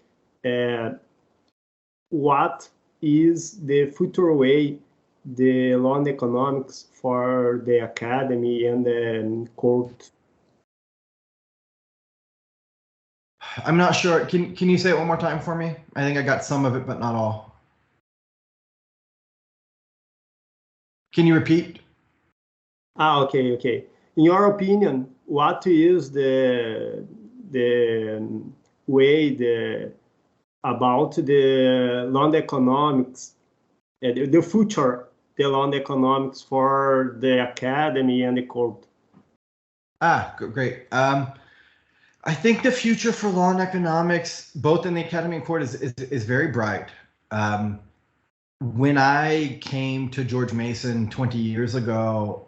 what is the future way the law and economics for the academy and the court? I'm not sure. Can you say it one more time for me? I think I got some of it, but not all. Can you repeat? Okay. In your opinion, what is the way about the law and economics, the future the law and economics for the academy and the court? Great. I think the future for law and economics, both in the academy and court, is very bright. When I came to George Mason 20 years ago,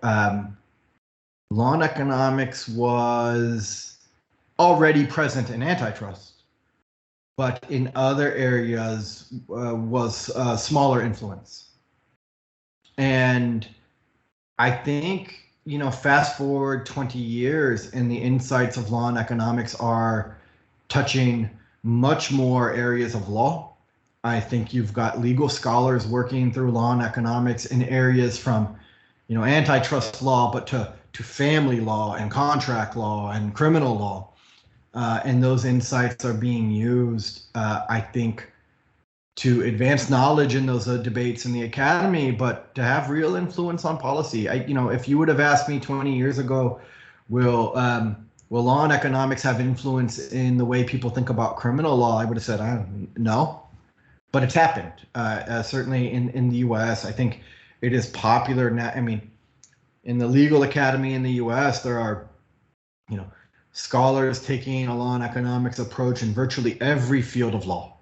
law and economics was already present in antitrust, but in other areas was smaller influence. And I think, you know, fast forward 20 years and the insights of law and economics are touching much more areas of law. I think you've got legal scholars working through law and economics in areas from, you know, antitrust law, but to family law and contract law and criminal law. And those insights are being used, I think, to advance knowledge in those debates in the academy, but to have real influence on policy. You know, if you would have asked me 20 years ago, will law and economics have influence in the way people think about criminal law? I would have said, no, but it's happened. Certainly in the US, I think it is popular now. I mean, in the legal academy in the US, there are, you know, scholars taking a law and economics approach in virtually every field of law.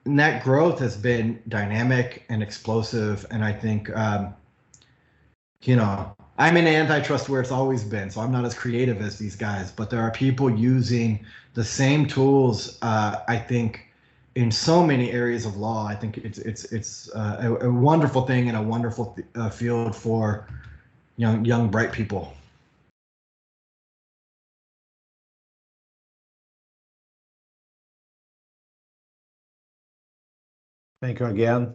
And that growth has been dynamic and explosive. And I think, you know, I'm in antitrust where it's always been, so I'm not as creative as these guys, but there are people using the same tools, I think, in so many areas of law. I think it's a wonderful thing and a wonderful field for young, bright people. Thank you again,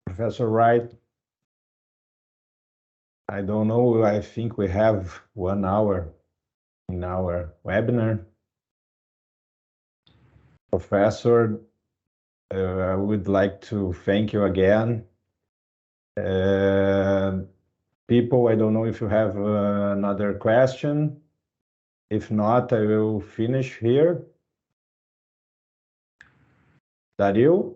Professor Wright. I don't know, I think we have 1 hour in our webinar. Professor, I would like to thank you again. People, I don't know if you have another question. If not, I will finish here. Dario?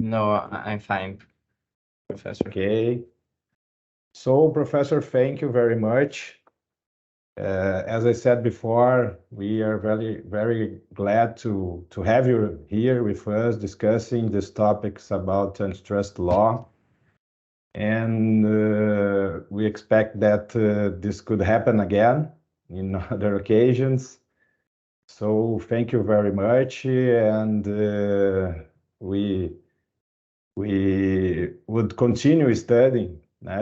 No, I'm fine, Professor. Okay. So, Professor, thank you very much. As I said before, we are very, very glad to have you here with us discussing these topics about antitrust law. And we expect that this could happen again in other occasions. So thank you very much. And we would continue studying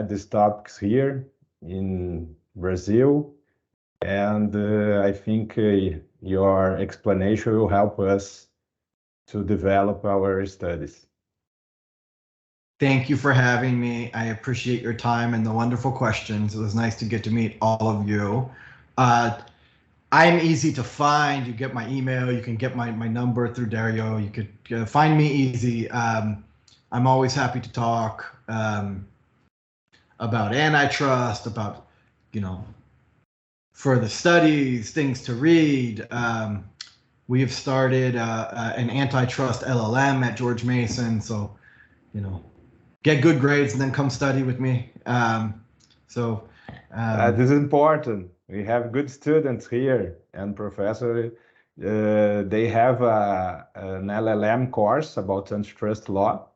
these topics here in Brazil. And I think your explanation will help us to develop our studies. Thank you for having me. I appreciate your time and the wonderful questions. It was nice to get to meet all of you. I'm easy to find. You get my email. You can get my number through Dario. You could find me easy. I'm always happy to talk about antitrust, about, you know, further studies, things to read. We have started an antitrust LLM at George Mason. So, you know, get good grades and then come study with me. That is important. We have good students here, and professor, they have an LLM course about antitrust law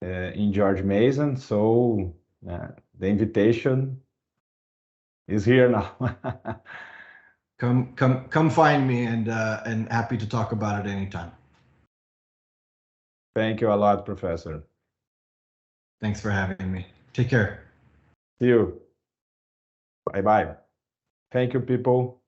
in George Mason. So the invitation is here now. Come find me, and happy to talk about it anytime. Thank you a lot, Professor. Thanks for having me. Take care. See you. Bye-bye. Thank you, people.